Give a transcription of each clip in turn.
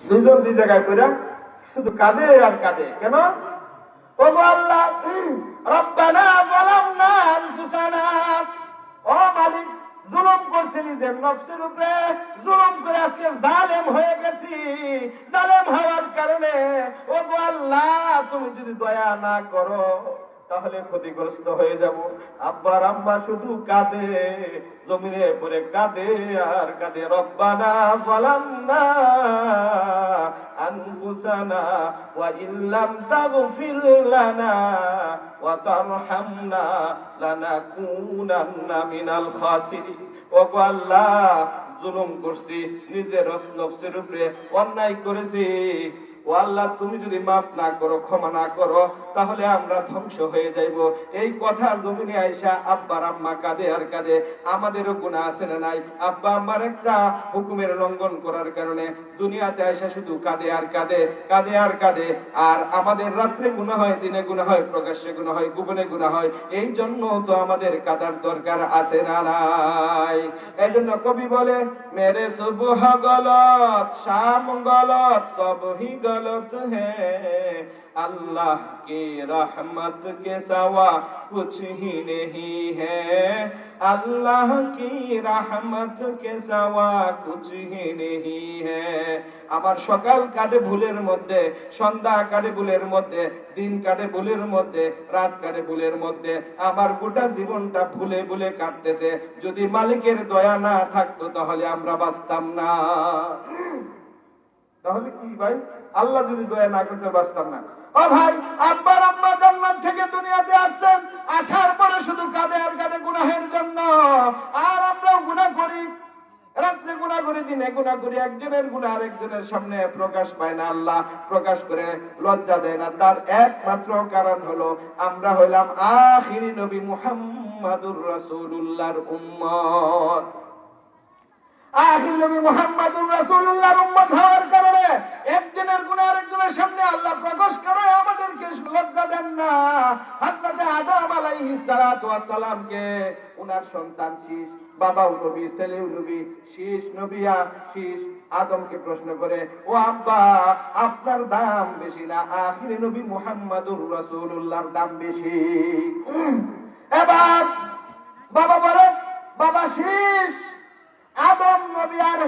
দুইজন দুই জায়গায় করে শুধু কাঁদে আর কাঁদে। কেন? ও আল্লাহ, রব্বানা যালামনা আনফুসানা, ও মালিক, জুলুম করছি নিজের নফসের উপরে, জুলুম করে আজকে জালেম হয়ে গেছি। জালেম হওয়ার কারণে ও আল্লাহ, তুমি যদি দয়া না করো তাহলে ক্ষতিগ্রস্ত হয়ে যাব। আব্বার আম্মা শুধু কাঁদে, জমিনে পড়ে কাঁদে আর কাঁদে। রব্বানা যালামনা আনফুসানা ওয়া ইল্লাম তাগফির লানা ওয়া তারহামনা লানাকুনান্না মিনাল খাসিরিন। ও আল্লাহ, জুলুম করছি, নিজের নফসের উপরে অন্যায় করেছি। ও আল্লাহ, তুমি যদি মাফ না করো, ক্ষমা না করো, তাহলে আমরা ধ্বংস হয়ে যাইব। এই কথা জমিনে আইসা আব্বার আম্মা কাঁদে আর কাঁদে। আমাদেরও গুনাহ আছে না নাই? আব্বা আম্মার একটা হুকুমের লঙ্ঘন করার কারণে দুনিয়াতে আইসা শুধু কাঁদে আর কাঁদে, কাঁদে আর কাঁদে। আর আমাদের রাত্রে গুনাহ হয়, দিনে গুনাহ হয়, প্রকাশ্যে গুনাহ হয়, গোপনে গুনাহ হয়। এই জন্য তো আমাদের কাঁদার দরকার আছে না নাই? এই জন্য কবি বলে, মেরে সুবহ গলত, শাম গলত, সব হি गलत है, अल्लाह की रहमत के सिवा कुछ ही नहीं है, अल्लाह की रहमत के सिवा कुछ ही नहीं है। আমার সকাল কাটে ভুলের মধ্যে, সন্ধ্যা কাটে ভুলের মধ্যে, দিন কাটে ভুলের মধ্যে, রাত কাটে ভুলের মধ্যে। আমার গোটা জীবনটা ভুলে ভুলে কাটতেছে। যদি মালিকের দয়া না থাকতো তাহলে আমরা বাঁচতাম না। তাহলে কি ভাই, আল্লাহ যদি দয়া না করতে বাঁচতাম না। ও ভাই, আব্বার আম্মা জান্নাত থেকে দুনিয়াতে আসছেন, আসার পরে শুধু কাঁদে আর কাঁদে গুনাহের জন্য। আর আমরাও গুনাহ করি, রাত্রে গুনাহ করি, দিনে গুনাহ করি। একজনের গুনাহ আরেকজনের সামনে প্রকাশ পায় না, আল্লাহ প্রকাশ করে লজ্জা দেয় না। তার একমাত্র কারণ হলো আমরা হইলাম আখিরি নবী মুহাম্মাদুর রাসূলুল্লাহর উম্মত। আখির নবী মুহাম্মদুর রাসূলুল্লাহর উম্মত হওয়ার কারণে একজনের গুনাহ আরেকজনের সামনে আল্লাহ প্রকাশ করে আমাদেরকে লজ্জা দেন না। হযরত আদম আলাইহিস সালাতু ওয়াস সালামকে উনার সন্তান শীষ, বাবাও নবী, ছেলেও নবী, শীষ নবিয়া, শীষ আদমকে প্রশ্ন করে, ও আব্বা, আপনার দাম বেশি না আখির নবী মুহাম্মদুর রাসূলুল্লাহর দাম বেশি? এবার বাবা বলে, বাবা শীষ, আদম নবী আর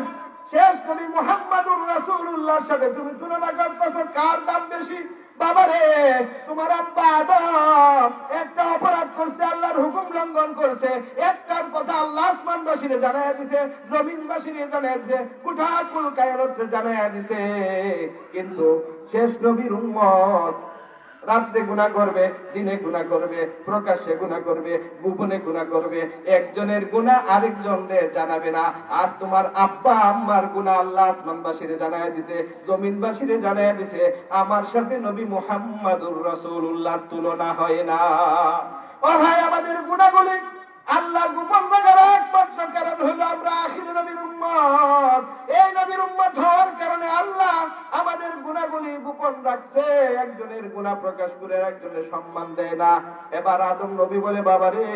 শেষ নবী মুহাম্মদুর রাসূলুল্লাহর সাথে তুমি তুলনা করতেছো, কার দাম বেশি? বাবা রে, তোমার আব্বা আদম একটা অপরাধ করছে, আল্লাহর হুকুম লঙ্ঘন করছে। একটার কথা আল্লাহ আসমানবাসীরে জানাইয়া দিছে, জমিনবাসীরে জানাইয়া দিছে, গোটা কুল কায়নাতে জানাইয়া দিছে। কিন্তু শেষ নবীর উম্মত রাত্রে গুনাহ করবে, দিনে গুনাহ করবে, প্রকাশ্যে গুনাহ করবে, গোপনে গুনাহ করবে। একজনের গুনাহ আরেকজনের জানাবে না। আর তোমার আব্বা আম্মার গুনাহ আল্লাহ আসমানবাসীরে জানাইয়া দিছে, জমিনবাসীরে জানাইয়া দিছে। আমার সাথে নবী মুহাম্মদুর রাসূলুল্লাহর তুলনা হয় না। ও ভাই, আমাদের গুনাহগুলি আল্লাহ গোপন রাখার একমাত্র কারণ হলো আমরা আখির নবীর উম্মত। এই নবীর উম্মত হওয়ার কারণে আল্লাহ আমাদের গুনাহগুলি গোপন রাখছে। একজনের গুনাহ প্রকাশ করে একজনের সম্মান দেয় না। এবার আদম নবী বলে, বাবা রে,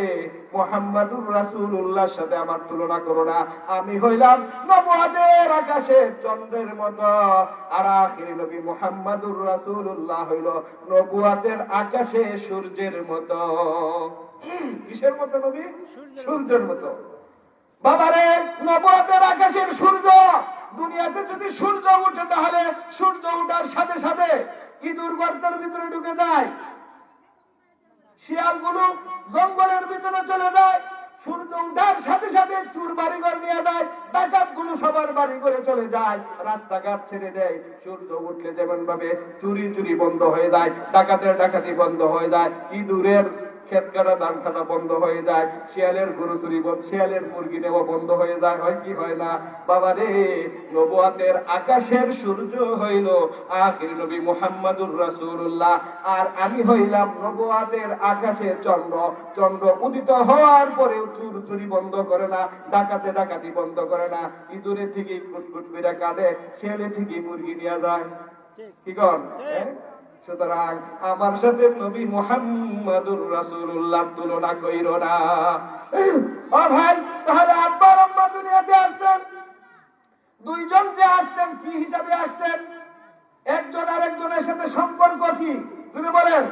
মুহাম্মদুর রাসূলুল্লাহর সাথে আমার তুলনা করো না। আমি হইলাম নবুয়তের আকাশে চন্দ্রের মতো, আর আখির নবী মুহাম্মদুর রাসূলুল্লাহ হইল নবুয়তের আকাশে সূর্যের মতো। কিসের মতো নবী? সূর্যের মতো। বাবারে, নবুয়তের আকাশের সূর্য, দুনিয়াতে যদি সূর্য উঠে তাহলে সূর্য উঠার সাথে সাথে ইঁদুর গর্তের ভিতরে ঢুকে যায়, শিয়ালগুলো জঙ্গলের ভিতরে চলে যায়। সূর্য উঠার সাথে সাথে চুর বাড়িঘর নিয়ে যায়, ডাকাত গুলো সবার বাড়ি করে চলে যায়, রাস্তাঘাট ছেড়ে দেয়। সূর্য উঠলে যেমন ভাবে চুরি বন্ধ হয়ে যায়, ডাকাতের ডাকাতি বন্ধ হয়ে যায়, ইঁদুরের ক্ষেত কাটা ধান কাটা বন্ধ হয়ে যায়, শিয়ালের গরু চুরি, শিয়ালের মুরগি নেওয়া বন্ধ হয়ে যায়। হয় কি হয় না? বাবা রে, নবুয়তের আকাশের সূর্য হইল আখির নবী মুহাম্মদুর রাসূলুল্লাহ, আর আমি হইলাম নবুয়তের আকাশের চন্দ্র। চন্দ্র উদিত হওয়ার পরেও চুরি বন্ধ করে না, ডাকাতে ডাকাতি বন্ধ করে না, ইঁদুরে ঠিকই কুটকুট করে কাঁদে, শিয়ালে ঠিকই মুরগি নিয়ে যায়। কি কর? সুতরাং আমার সাথে নবী মুহাম্মদুর রাসূলুল্লাহ তুলনা কইরো না। ও ভাই, তাহলে আব্বা আম্মা দুনিয়াতে আসছেন, দুইজন যে আসছেন কি হিসাবে আসছেন? আরেকজনের সাথে সম্পর্ক কি যদি বলেন?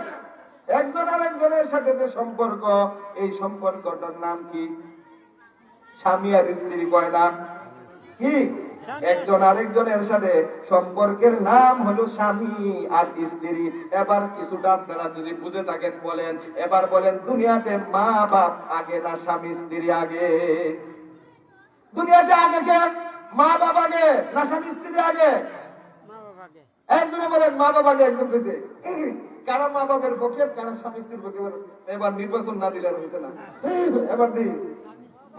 একজন আরেকজনের সাথে যে সম্পর্ক, এই সম্পর্কটার নাম কি? স্বামী আর স্ত্রী কয় না কি? একজন আরেকজনের সাথে সম্পর্কের নাম হলো স্বামী আর স্ত্রী। এবার কিছুটা আপনারা যদি বুঝে থাকেন বলেন, এবার বলেন দুনিয়াতে মা বাপ আগে না স্বামী স্ত্রী আগে? দুনিয়াতে আগে কে? মা বাপ আগে না স্বামী স্ত্রী আগে? একজনে বলেন মা বাপ আগে, একজন পেয়েছে কারণ মা বাপের পক্ষে, কারণ স্বামী স্ত্রীর পক্ষে। এবার নির্বাচন না দিলে হয়েছে না, এবার দিই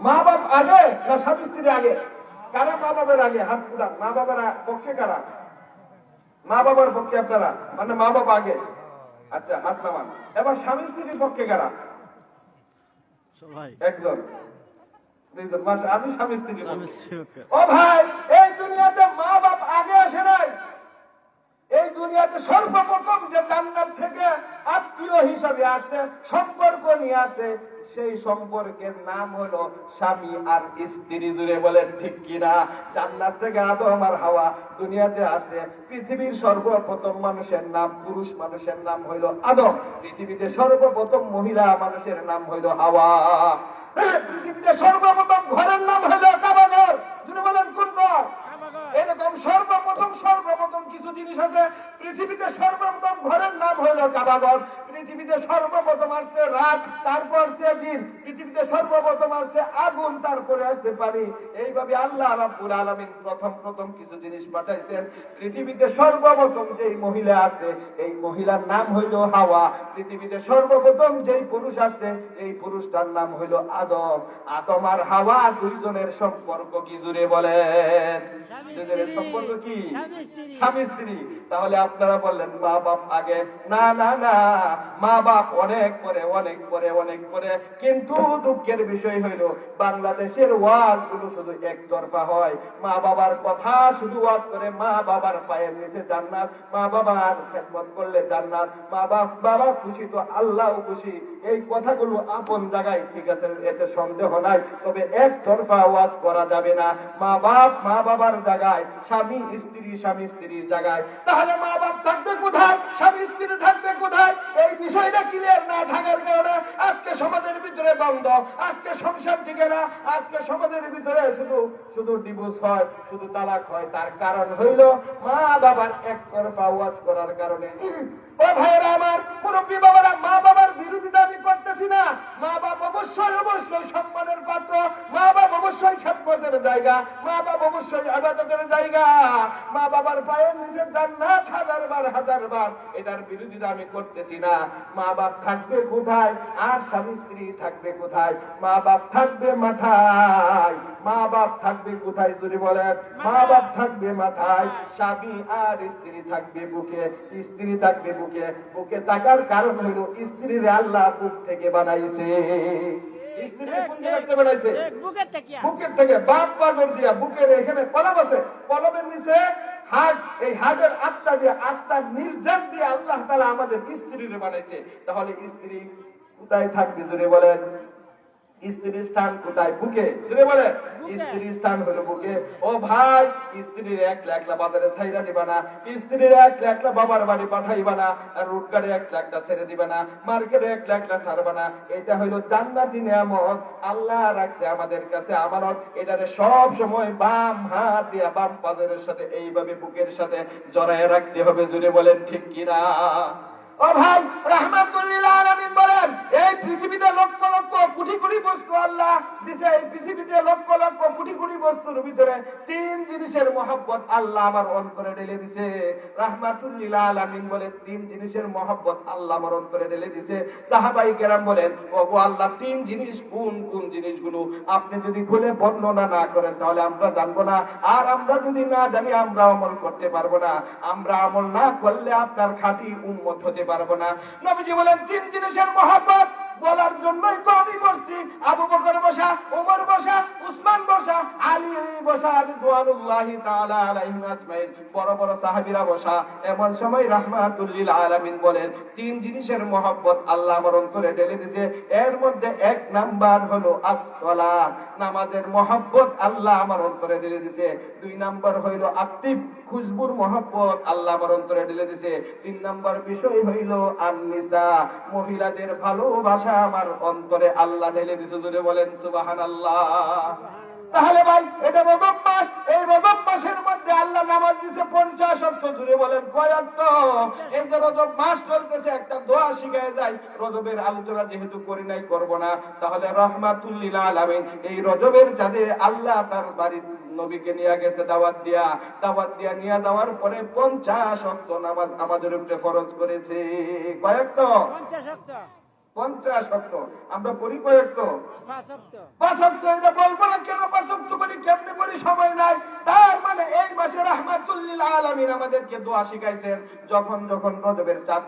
মা বাপ আগে না স্বামী স্ত্রী আগে? কারা মা বাবার আগে? হাত উঠান। মা বাবার পক্ষে কারা? মা বাবার পক্ষে আপনারা, মানে মা বাবা আগে। আচ্ছা, হাত নামান। এবার স্বামী স্ত্রীর পক্ষে কারা? একজন, দুইজন। মাসে আমি স্বামী স্ত্রী। ও ভাই, এই দুনিয়াতে মা বাপ আগে আসে নাই। এই দুনিয়াতে সর্বপ্রথম যে জান্নাত থেকে আত্মীয় হিসাবে আসছে, সম্পর্ক নিয়ে আসছে, সেই সম্পর্কের নাম হলো স্বামী আর স্ত্রী। জুড়ে বলেন ঠিক কিনা? জান্নাত থেকে আদম আর হাওয়া দুনিয়াতে আসছে। পৃথিবীর সর্বপ্রথম মানুষের নাম, পুরুষ মানুষের নাম হইল আদম। পৃথিবীতে সর্বপ্রথম মহিলা মানুষের নাম হইল হাওয়া। পৃথিবীতে সর্বপ্রথম ঘরের নাম হইল কাবাঘর। যদি বলেন কোন ঘর? এরকম সর্বপ্রথম কিছু জিনিস আছে। পৃথিবীতে সর্বপ্রথম ঘরের নাম হইল কাবাঘর। পৃথিবীতে সর্বপ্রথম আসছে রাত, তারপর আসছে দিন। পৃথিবীতে সর্বপ্রথম আসছে আগুন, তারপরে আসছে পানি। এইভাবে আল্লাহ রাব্বুল আলামিন প্রথম কিছু জিনিস পাঠাইছেন। পৃথিবীতে সর্বপ্রথম যেই মহিলা আছে, এই মহিলার নাম হইল হাওয়া। পৃথিবীতে সর্বপ্রথম যেই পুরুষ আসছে, এই পুরুষটার নাম হইল আদম। আদম আর হাওয়া দুইজনের সম্পর্ক কি জুড়ে বলেন? দুজনের সম্পর্ক কি? স্বামী স্ত্রী। তাহলে আপনারা বললেন মা বাপ আগে। না না না, মা বাপ অনেক পরে। কিন্তু দুঃখের বিষয় হইল বাংলাদেশের ওয়াজ গুলো শুধু একতরফা হয়। মা বাবার কথা শুধু ওয়াজ করে, মা বাবার পায়ের নিচে জান্নাত, মা বাবার খেদমত করলে জান্নাত, বাবা খুশি তো আল্লাহও খুশি। এই কথাগুলো আপন জায়গায় ঠিক আছে, এতে সন্দেহ নাই। তবে একতরফা ওয়াজ করা যাবে না। মা বাবার জায়গায়, স্বামী স্ত্রীর জায়গায়। তাহলে মা বাপ থাকবে কোথায়, স্বামী স্ত্রী থাকবে কোথায়? এই বিষয়টা ক্লিয়ার না থাকার কারণে আজকে সমাজের ভিতরে দ্বন্দ্ব, আজকে সংসার টিকে না, আজকে সমাজের ভিতরে শুধু ডিভোর্স হয়, শুধু তালাক হয়। তার কারণ হইল মা বাবার একতরফা ওয়াজ করার কারণে। ও ভাইয়েরা আমার, মুরব্বী বাবারা, মা বাবার বিরোধিতা আমি করতেছি না। মা বাপ অবশ্যই সম্মানের পাত্র। মা বাপ অবশ্যই খেদমতের জায়গা। মা বাপ অবশ্যই ইবাদতের জায়গা। মা বাবার পায়ের নিচে জান্নাত হাজার বার। এটার বিরোধিতা আমি করতেছি না। মা বাপ থাকবে কোথায় আর স্বামী স্ত্রী থাকবে কোথায়? মা বাপ থাকবে মাথায়। মা বাপ থাকবে কোথায় যদি বলেন? মা বাপ থাকবে মাথায়, স্বামী আর স্ত্রী থাকবে বুকে। স্ত্রী থাকবে বুকে থাকার কারণ হইল স্ত্রীর আল্লাহ বুক থেকে বানাইছে। স্ত্রী কোন জায়গা থেকে বানাইছে? বুকের থেকে। বাপ পাগল দিয়া বুকের এখানে কলম আছে, কলমের নিচে হাত। এই হাতের আত্মা দিয়ে, আত্মার নির্যাস দিয়ে আল্লাহ তাআলা আমাদের স্ত্রীরে বানাইছে। তাহলে স্ত্রী কোথায় থাকবে যদি বলেন? স্ত্রীর স্থান কোথায়? বুকে। যদি বলে স্ত্রীর স্থান হলো বুকে। ও ভাই, স্ত্রীর একলা বাজারে ছাইরা দিবা না, স্ত্রীর একলা বাবার বাড়ি পাঠাইবা না, আর রোডগাড়ে একলা ছেড়ে দিবা না, মার্কেটে একলা ছাড়বা না। এটা হইলো জান্নাতি নিয়ামত আল্লাহ রাখছে আমাদের কাছে আমানত। এটারে সব সময় বাম হাত দিয়া, বাম পাজরের সাথে এইভাবে বুকের সাথে জড়ায় রাখতে হবে। যদি বলেন ঠিক কিনা? ও ভাই, রাহমাতুল লিল আলামিন বলেন, এই পৃথিবীতে লক্ষ কোটি বস্তু আল্লাহ দিছে। এই পৃথিবীতে লক্ষ কোটি বস্তুর ভিতরে তিন জিনিসের মহব্বত আল্লাহ আমার অন্তরে ঢেলে দিছে। রাহমাতুল লিল আলামিন বলেন, তিন জিনিসের মহব্বত আল্লাহ আমার অন্তরে ঢেলে দিছে। সাহাবায়ে কেরাম বলেন, ওগো আল্লাহ, তিন জিনিস কোন জিনিসগুলো? আপনি যদি খুলে বর্ণনা না করেন তাহলে আমরা জানবো না, আর আমরা যদি না জানি আমরা আমল করতে পারবো না। আমরা আমল না করলে আপনার খাঁটি উম্মত হতে পারবো না। নবীজি বলেন, তিন জিনিসের মহব্বত বলার জন্যই তো আমি বসছি। আবু বকর বসা, ওমর বসা, উসমান বসা, আলী বসা, রিদওয়ানুল্লাহি তাআলা আলাইহিম আজমাইন, বড় বড় সাহাবীরা বসা। এমন সময় রাহমাতুল লিল আলামিন বলেন, তিন জিনিসের মহব্বত আল্লাহ আমার অন্তরে ঢেলে দিয়েছে। এর মধ্যে এক নাম্বার হলো আসসালাত, নামাজের মহব্বত আল্লাহ আমার অন্তরে ঢেলে দিয়েছে। দুই নাম্বার হইল আত্মিব, খুশবুর মহব্বত আল্লাহ আমার অন্তরে ঢেলে দিয়েছে। তিন নাম্বার বিষয় হইল আন-নিসা, মহিলাদের ভালোবাসা আমার অন্তরে আল্লাহ ঢেলে দিয়েছে। জোরে বলেন সুবহানাল্লাহ। তাহলে ভাই এটা রজব মাস, এই রজব মাসের মধ্যে আল্লাহ নামাজ দিয়েছে 50 ওয়াক্ত। জুড়ে বলেন কয় ওয়াক্ত? এই যে রজব মাস চলতেছে, একটা দোয়া শিখায় যায়। রজবের আলোচনা যেহেতু করি নাই, করব না, তাহলে রাহমাতুল লিল আলামিন এই রজবের চাঁদে আল্লাহ তার বাড়ির নবীকে নিয়ে গেছে দাওয়াত দিয়া নিয়ে যাওয়ার পরে 50 ওয়াক্ত নামাজ আমাদের উপরে ফরজ করেছে। কয় ওয়াক্ত? 50 ওয়াক্ত। আমরা পড়ি কয় ওয়াক্ত? 5 ওয়াক্ত। এটা বলবো না কেন 5 ওয়াক্ত পড়ি, কেমনে পড়ি, সময় নাই। তার মানে এই মাসে রাহমাতুল লিল আলামিন আমাদেরকে দোয়া শিখাইছেন। যখন যখন রজবের চাঁদ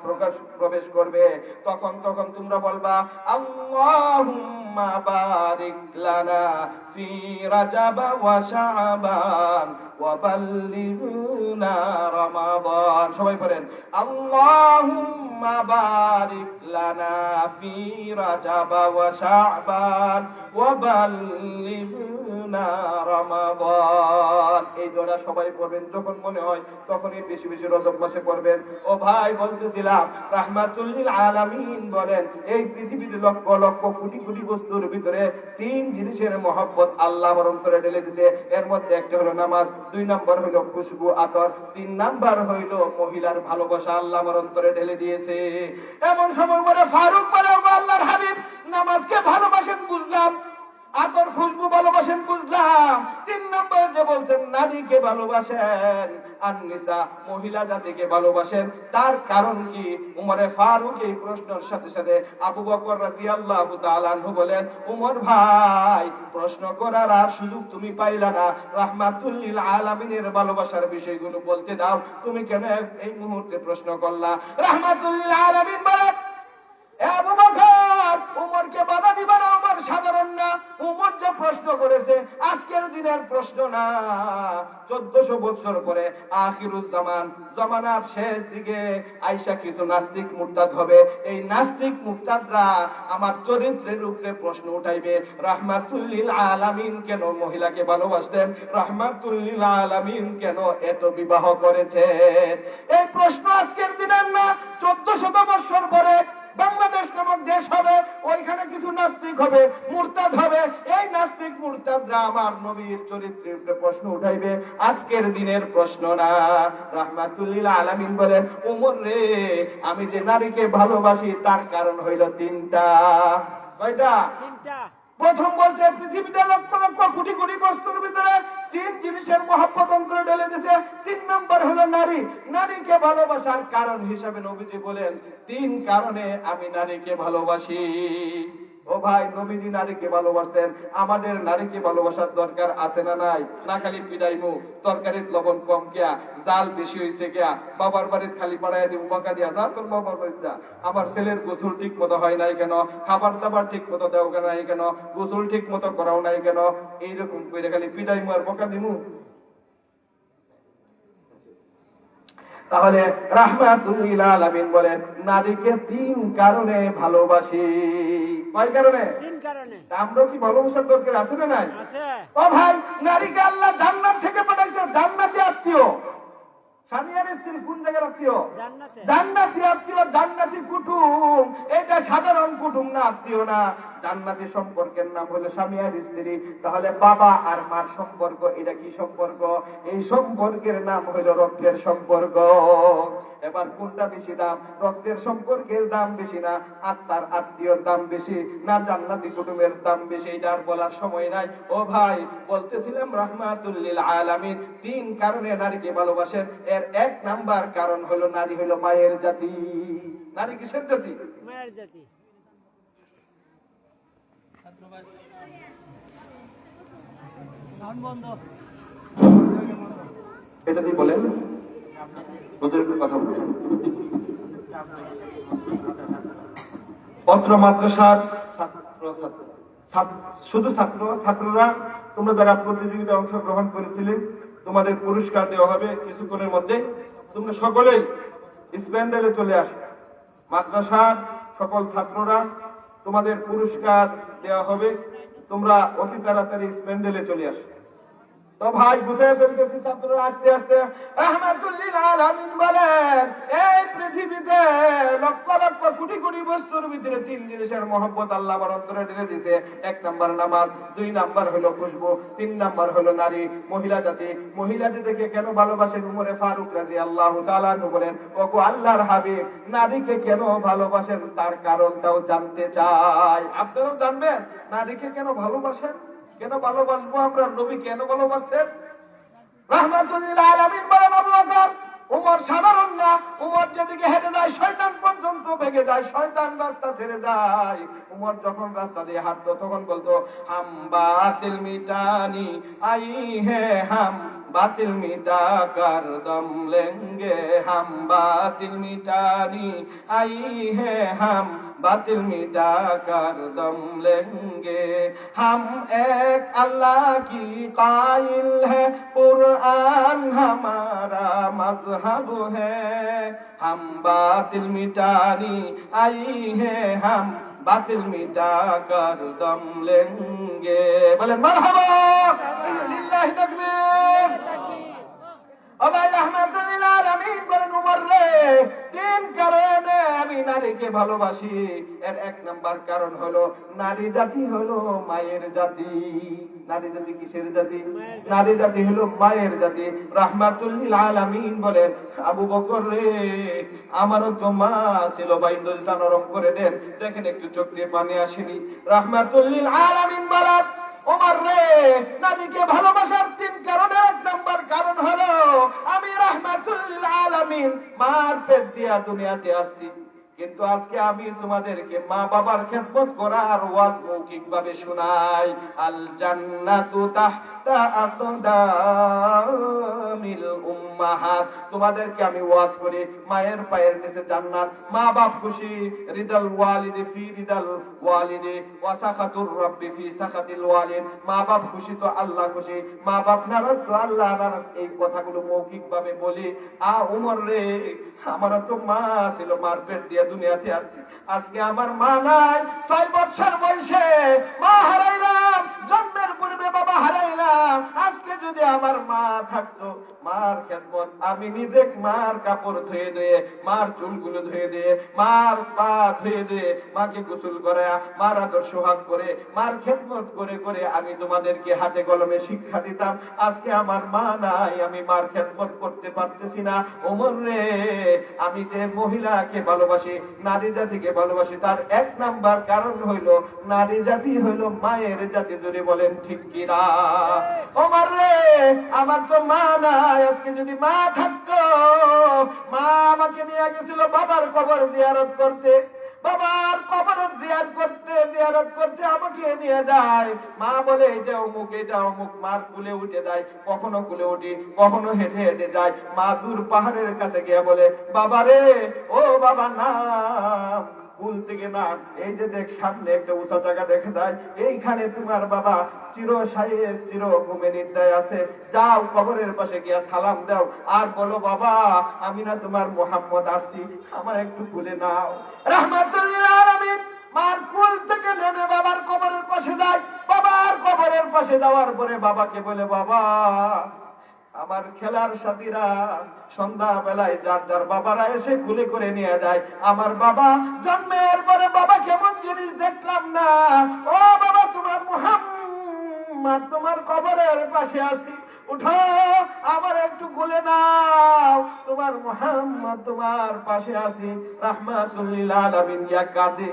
প্রবেশ করবে, তখন তখন তোমরা বলবা আল্লাহুম্মা বারিক লানা ফি রাজাব ওয়া শাবান ওয়া বাল্লিগনা রমাদান। সবাই বলেন আল্লাহুম্মা বারিক লানা ফি রাজাব ওয়া শাবান ওয়া বাল্লিগনা রমাদান। এই দোয়া সবাই পড়বেন, যখন মনে হয় তখনই বেশি বেশি রজব মাসে পড়বেন। ও ভাই, বলতেছিলাম রাহমাতুল লিল আলামিন বলেন, এই পৃথিবীতে লক্ষ লক্ষ কোটি কোটি বস্তুর ভিতরে তিন জিনিসের মহব্বত আল্লাহ আমার অন্তরে ঢেলে দিয়েছে। এর মধ্যে একটা হলো নামাজ, দুই নাম্বার হইল খুশবু আতর, তিন নাম্বার হইল মহিলার ভালোবাসা আল্লাহ আমার অন্তরে ঢেলে দিয়েছে। এমন সময় বলে ফারুক বলে, আল্লাহর হাবিব, নামাজকে ভালোবাসেন বুঝলাম, আতর খুশবু ভালোবাসেন বুঝলাম, তিন নম্বর যে বলছেন নারীকে ভালোবাসেন, আন-নিসা মহিলা জাতিকে ভালোবাসেন, তার কারণ কি? উমরে ফারুক এই প্রশ্নের সাথে সাথে আবু বকর রাদিয়াল্লাহু তাআলা আনহু বলেন, উমর ভাই, প্রশ্ন করার আর সুযোগ তুমি পাইলা না, রাহমাতুল লিল আলামিনের ভালোবাসার বিষয়গুলো বলতে দাও, তুমি কেন এই মুহূর্তে প্রশ্ন করলা? রাহমাতুল লিল আলামিন বলেন, আবু বকর, উমরকে বাধা দিবা না, উমর সাধারণ না। উমর যে প্রশ্ন করেছে আজকের দিনের প্রশ্ন না, 1400 বছর পরে আখিরুজ জামান, জামানার শেষ দিকে আয়েশা কিছু নাস্তিক মুরতাদ হবে। এই নাস্তিক মুরতাদরা আমার চরিত্রের উপরে প্রশ্ন উঠাইবে, রাহমাতুল লিল আলামিন কেন মহিলাকে ভালোবাসতেন, রাহমাতুল লিল আলামিন কেন এত বিবাহ করেছেন? এই প্রশ্ন আজকের দিনের না, 1400 বছর পরে বাংলাদেশ নামক দেশ হবে, ওইখানে কিছু নাস্তিক হবে, মুরতাদ হবে। এই নাস্তিক মুরতাদরা আমার নবীর চরিত্রের উপরে প্রশ্ন উঠাইবে, আজকের দিনের প্রশ্ন না। রাহমাতুল লিল আলামিন বলেন, ওমর রে, আমি যে নারীকে ভালোবাসি তার কারণ হইল তিনটা। কয়টা? তিনটা। প্রথম বলছে পৃথিবীতে লক্ষ লক্ষ কোটি কোটি বস্তুর ভিতরে তিন জিনিসের মহব্বত অন্তরে ঢেলে দিয়েছে। তিন নম্বর হলো নারী। নারীকে ভালোবাসার কারণ হিসাবে নবীজি বলেন, তিন কারণে আমি নারীকে ভালোবাসি। ও ভাই, নবীজি নারীকে ভালোবাসেন, আমাদের নারীকে ভালোবাসার দরকার আছে না নাই? না খালি পিটাইমু, তরকারির লবণ কম কেয়া, জাল বেশি হয়েছে কেয়া, বাবার বাড়ির খালি পাড়ায় দিব বকা দিয়া, যা তোর বাবার বাড়িতে যা, আমার ছেলের গোসল ঠিক মতো হয় নাই কেন, খাবার দাবার ঠিক মতো দেওয়া নাই কেন, গোসল ঠিক মতো করাও নাই কেন, এইরকম করে খালি পিটাইমু আর বকা দিমু। তাহলে রাহমাতুল লিল আলামিন বলেন, নারীকে তিন কারণে ভালোবাসি। কয় কারণে? তিন কারণে। আমরা কি ভালোবাসার দরকার আছে না নাই? আছে। ও ভাই, নারীকে আল্লাহ জান্নাত থেকে পাঠাইছে, জান্নাতি আত্মীয়। স্বামী আর স্ত্রী কোন জায়গার আত্মীয়? জান্নাতে। জান্নাতি আত্মীয়, জান্নাতি কুটুম। এটা সাধারণ কুটুম না, আত্মীয় না। জান্নাতি সম্পর্কের নাম হলো স্বামী আর স্ত্রী। তাহলে বাবা আর মার সম্পর্ক, এটা কি সম্পর্ক? এই সম্পর্কের নাম হলো রক্তের সম্পর্ক। এবার কোনটা বেশি দাম? রক্তের সম্পর্কের দাম বেশি না আত্মার আত্মীয়র দাম বেশি, না জান্নাতি কুটুমের দাম বেশি? এটা আর বলার সময় নাই। ও ভাই, বলতেছিলাম রাহমাতুল লিল আলামিন তিন কারণে নারীকে ভালোবাসেন। এর এক নাম্বার কারণ হলো নারী হলো মায়ের জাতি। নারী কিসের জাতি? মায়ের জাতি। এটা কি বলেন? কথা বলেন। অত্র মাদ্রাসার শুধু ছাত্ররা তোমরা যারা প্রতিযোগিতায় অংশগ্রহণ করেছিলে তোমাদের পুরস্কার দেওয়া হবে কিছুক্ষণের মধ্যে। তোমরা সকলেই স্প্যান্ডেলে চলে আসো। মাদ্রাসার সকল ছাত্ররা তোমাদের পুরস্কার দেওয়া হবে, তোমরা অতি তাড়াতাড়ি স্প্যান্ডেলে চলে আসো। তো ভাই বুঝে ফেলতেছি ছাত্ররা আস্তে আস্তে রাহমাতুল্লিল আলামিন বলেন এই পৃথিবীতে লক্ষ লক্ষ কোটি কোটি বস্তুর ভিতরে তিন জিনিসের মহব্বত আল্লাহ আমার অন্তরে ঢেলে দিয়েছে। এক নাম্বার নামাজ, দুই নাম্বার হলো খুশবু, তিন নাম্বার হলো নারী মহিলা জাতি। মহিলা জাতিকে কেন ভালোবাসেন উমরে ফারুক রাদিয়াল্লাহু তাআলা আনহু বলেন ওগো আল্লাহর হাবিব নারীকে কেন ভালোবাসেন তার কারণটাও জানতে চাই। আপনারাও জানবেন নারীকে কেন ভালোবাসেন, কেন ভালোবাসবো আমরা, নবী কেন ভালোবাসেন? রাহমাতুল্লিল আলামিন বলেন আবু বকর উমর সাধারণ না, উমর যেদিকে হেঁটে যায় শয়তান পর্যন্ত ভেগে যায়, শয়তান রাস্তা ছেড়ে যায়। উমর যখন রাস্তা দিয়ে হাঁটতো তখন বলতো হাম বাতিল মিটানি আই হে হাম বাতিল মিটা কর দম লেঙ্গে, হাম বাতিল মিটানি আই হে হাম बातिल मिटा कर दम लेंगे। हम एक अल्लाह की कायल है, कुरान हमारा मजहब है। हम बातिल मिटानी आई है, हम बातिल मिटा कर दम लेंगे। बोले मरहबा लिल्लाहि तकबीर। তিন কারণে আমি নারীকে ভালোবাসি। এর এক নাম্বার কারণ হলো নারী জাতি হলো মায়ের জাতি। নারী জাতি কিসের জাতি? নারী জাতি হলো মায়ের জাতি। রাহমাতুল্লিল আলামিন বলেন আবু বকর রে আমারও তো মা ছিল, বাইন্দুলটা নরম করে দেন, দেখেন একটু চোখ দিয়ে পানি আসেনি। রাহমাতুল্লিল আলামিন বলেন ওমর রে নারীকে ভালোবাসার তিন কারণে এক নাম্বার কারণ হলো আমি রাহমাতুল্লিল আলামিন মার পেট দিয়া দুনিয়াতে আসছি, কিন্তু আজকে আমি তোমাদেরকে মা বাবার খেদমত করার ওয়াজ মৌখিক ভাবে শোনাই। আল জান্নাতু তাহতা আকদামিল উম্মাহাত, তোমাদেরকে আমি ওয়াজ করি মায়ের পায়ের নিচে জান্নাত। মা বাপ খুশি, রিদাল ওয়ালিদি ফি রিদাল ওয়ালিদি ওয়া সাখাতুর রাব্বি ফি সাখাতিল ওয়ালিদ। মা বাপ খুশি তো আল্লাহ খুশি, মা বাপ নারাজ তো আল্লাহ নারাজ। এই কথাগুলো মৌখিক ভাবে বলি। উমর রে আমার তো মা ছিল, মার পেট দিয়ে দুনিয়াতে আসছি, আজকে আমার মা নাই। 6 বছর বয়সে মা হারাইলাম, জন্মের পূর্বে বাবা হারাইলাম। আজকে যদি আমার মা থাকতো মার খেদমত আমি নিজে মার কাপড় ধুয়ে দিয়ে, মার চুলগুলো ধুয়ে দিয়ে, মার পা ধুয়ে দিয়ে, মাকে গোসল করে, মার আদর সোহাগ করে, মার খেদমত করে করে আমি তোমাদেরকে হাতে কলমে শিক্ষা দিতাম। আজকে আমার মা নাই, আমি মার খেদমত করতে পারতেছি না। ওমর রে আমি যে মহিলাকে ভালোবাসি, নারী জাতিকে ভালোবাসি, তার এক নাম্বার কারণ হইল নারী জাতি হইল মায়ের জাতি। যদি বলেন ঠিক কিনা? ওমর রে আমার তো মা নাই, আজকে যদি মা থাকতো, মা আমাকে নিয়ে গেছিল বাবার কবর জিয়ারত করতে, বাবার কবর জিয়ারত করতে আমাকে নিয়ে যায়। মা বলে এটা অমুক, এটা অমুক। মার কুলে উঠে যায়, কখনো কুলে উঠি, কখনো হেঁটে হেঁটে যায়। মা দূর পাহাড়ের কাছে গিয়ে বলে বাবা রে ও বাবা নাম কুল থেকে না, এই যে দেখ সামনে একটা উঁচা জায়গা দেখে যায়, এইখানে তোমার বাবা চিরশায়ীর চির ঘুমে নিদ্রায় আছে, যাও কবরের পাশে গিয়া সালাম দাও আর বলো বাবা আমি না তোমার মুহাম্মদ আসছি, আমার একটু কুলে নাও। রাহমাতুল্লিল আলামিন মার কুল থেকে নেমে বাবার কবরের পাশে যায়। বাবার কবরের পাশে যাওয়ার পরে বাবাকে বলে বাবা আমার খেলার সাথীরা সন্ধ্যা বেলায় যার যার বাবারা এসে কুলে করে নিয়ে যায়। আমার বাবা জন্মের পরে বাবা কেমন জিনিস দেখলাম না। ও বাবা তোমার মুহাম্মদ তোমার কবরের পাশে আসি, উঠো আমার একটু কুলে নাও, তোমার মুহাম্মদ তোমার পাশে আসি। রাহমাতুল্লিল আলামিন ইয়া কাঁদে।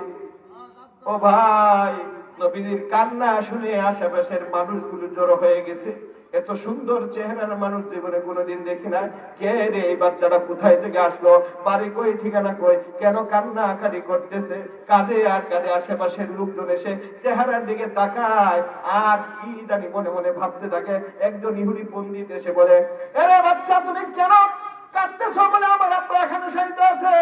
ও ভাই নবীর কান্না শুনে আশেপাশের মানুষগুলো জড়ো হয়ে গেছে। এত সুন্দর চেহারার মানুষ জীবনে কোনোদিন দেখি না। কে রে এই বাচ্চাটা কোথায় থেকে আসলো, বাড়ি কই, ঠিকানা কই, কেন কান্নাকাটি করতেছে? কাঁদে আর কাঁদে। আশেপাশের লোকজন এসে চেহারার দিকে তাকায় আর কি জানি মনে মনে ভাবতে থাকে। একজন ইহুদি পণ্ডিত এসে বলে এরে বাচ্চা তুমি কেন কাঁদতেছো? বলে আমার আব্বা এখানে শহীদ আছে।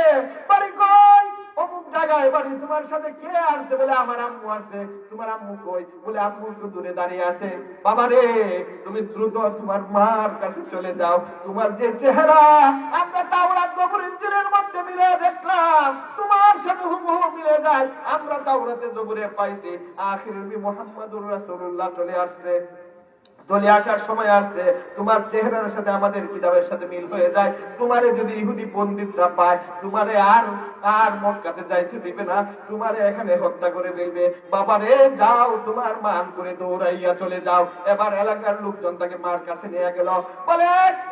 বাড়ি কই? অমুক জায়গা। জায়গায় বাড়ি, তোমার সাথে কে আসছে? বলে আমার আম্মু আসছে। তোমার আম্মু কই? বলে আম্মু তো দূরে দাঁড়িয়ে আছে। বাবা রে, তুমি দ্রুত তোমার মার কাছে চলে যাও। তোমার যে চেহারা আমরা তাওরাত জবুর ইনজিলের মধ্যে মিলে দেখলাম, তোমার সাথে হুবহু মিলে যায়। আমরা তাওরাতে জবুরে পাইছি আখির নবী মুহাম্মদুর রাসূলুল্লাহ চলে আসছে। চলে আসার সময় আসছে, তোমার চেহারার সাথে আমাদের কিতাবের সাথে মিল হয়ে যায়। তোমারে যদি ইহুদি পণ্ডিতরা পায়, তোমারে আর আর মক্কাতে যাইতে দিবে না, তোমারে এখানে হত্যা করে ফেলবে। বাবারে যাও, তোমার মান করে দৌড়াইয়া চলে যাও। এবার এলাকার লোকজন তাকে মার কাছে নিয়ে গেল। বলে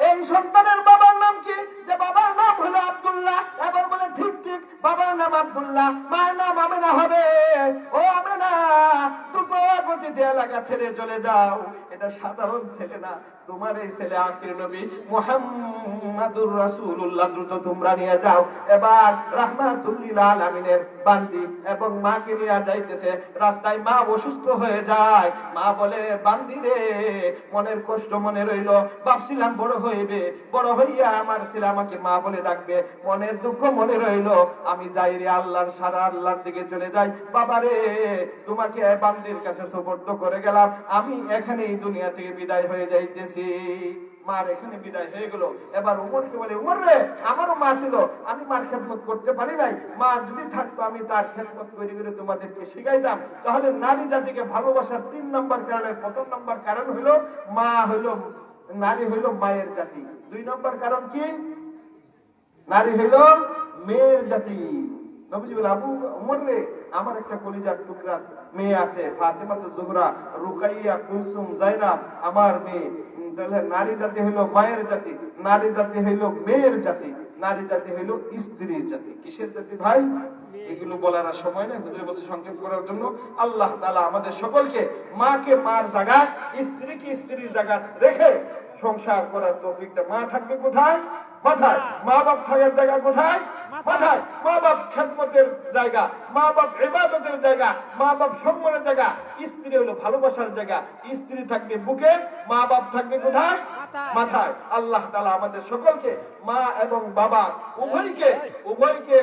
এই সন্তানের বাবার নাম কি? যে বাবার নাম হলো আব্দুল্লাহ। এবার বলে ঠিক ঠিক, বাবার নাম আব্দুল্লাহ, মায়ের নাম আমেনা হবে। ও আমেনা, দ্রুত গতিতে এলাকা ছেড়ে চলে যাও। এটা সাধারণ ছেলে না, তোমার এই ছেলে আখির নবী মুহাম্মাদুর রাসূলুল্লাহ, দ্রুত তোমরা নিয়ে যাও। এবার রাহমাতুল লিল আলামিনের বান্দি এবং মাকে নিয়ে যাইতেছে। রাস্তায় মা অসুস্থ হয়ে যায়। মা বলে, বান্দি রে, মনের কষ্ট মনে রইল, ভাবছিলাম বড় হইবে, বড় হইয়া আমার ছেলে আমাকে মা বলে ডাকবে, মনের দুঃখ মনে রইল, আমি যাই রে আল্লাহর সারা আল্লাহর দিকে চলে যাই। বাবা রে, তোমাকে বান্দির কাছে সুপর্দ করে গেলাম, আমি এখানেই দুনিয়া থেকে বিদায় হয়ে যাইতেছি। মার এখানে বিদায় হয়ে গেল। এবার উমরকে বলে, উমর রে, আমারও মা ছিল, আমি মার খেদমত করতে পারি নাই। মা যদি থাকতো আমি তার খেদমত করে করে তোমাদেরকে শিখাইতাম। তাহলে নারী জাতিকে ভালোবাসার 3 নম্বর কারণের প্রথম নম্বর কারণ হইল মা, হইল নারী হইল মায়ের জাতি। 2 নম্বর কারণ কি? নারী হইল মেয়ের জাতি। নবীজি বলে, আবু উমর রে, আমার একটা কলিজার টুকরা মেয়ে আছে, ফাতেমা জোহরা, রুকাইয়া, কুলসুম, জাইনাব, আমার মেয়ে। তাহলে নারী জাতি হইল মায়ের জাতি, নারী জাতি হইল মেয়ের জাতি, নারী জাতি হইল স্ত্রীর জাতি। কিসের জাতি ভাই? এগুলো বলার আর সময় নেই, হুজুর বলছে সংক্ষেপ করার জন্য। আল্লাহ তাআলা আমাদের সকলকে মাকে মার জায়গা, স্ত্রীকে স্ত্রীর জায়গা রেখে সংসার করার তৌফিকটা। মা থাকবে কোথায়? মাথায়। মা বাপ থাকার জায়গা কোথায়? মাথায়। মা বাপ খেদমতের জায়গা, মা বাপ ইবাদতের জায়গা, মা বাপ সম্মানের জায়গা। স্ত্রী হলো ভালোবাসার জায়গা। স্ত্রী থাকবে বুকে, মা বাপ থাকবে কোথায়? মাথায়। আল্লাহ তাআলা আমাদের সকলকে মা এবং বাবা উভয়কে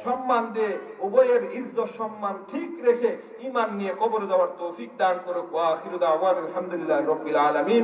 সম্মান দিয়ে, উভয়ের ইজ্জত সম্মান ঠিক রেখে ঈমান নিয়ে কবরে যাওয়ার তৌফিক দান করুক। ওয়া আখিরু দাওয়ানা আলহামদুলিল্লাহি রাব্বিল আলামিন।